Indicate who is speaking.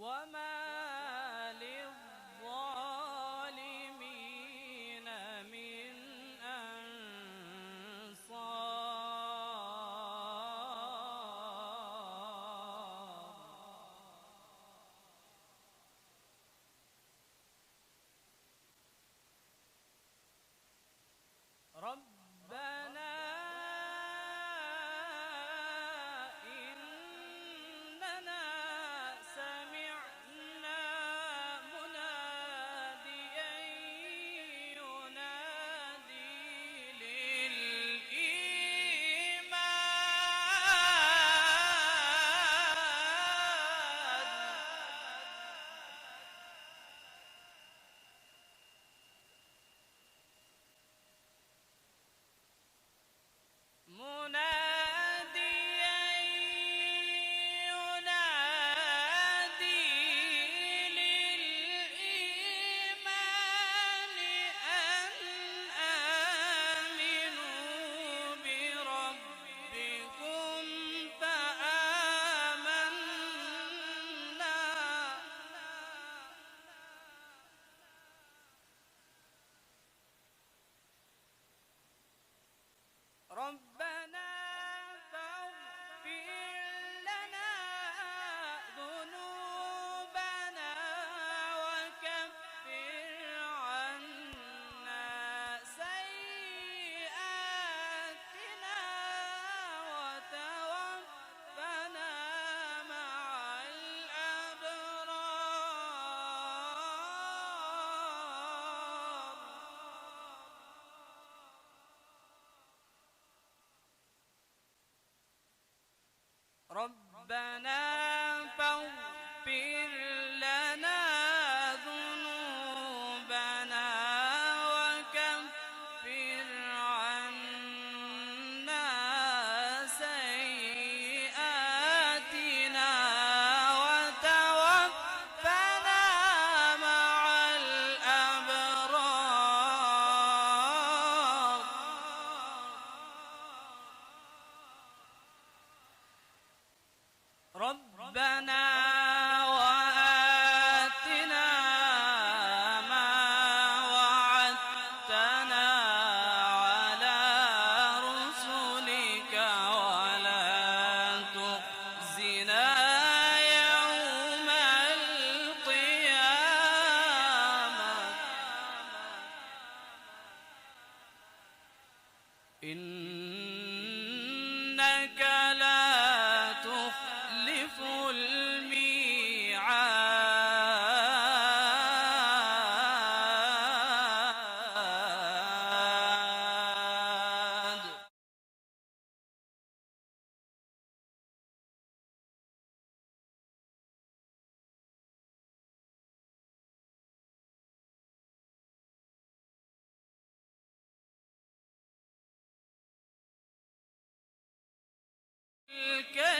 Speaker 1: وما للظالمين من أنصار. ربنا إننا سمعنا مناديا ينادي للإيمان أن آمنوا بربكم فآمنا. ربنا فاغفر لنا ذنوبنا وكفر عنا سيئاتنا وتوفنا مع الأبرار. ربنا فاغفر لنا ذنوبنا وكفر عنا سيئاتنا وتوفنا مع الأبرار. ربنا وآتنا ما وعدتنا على رسلك ولا تخزنا يوم القيامة إنك لا تخلف الميعاد. الكافرين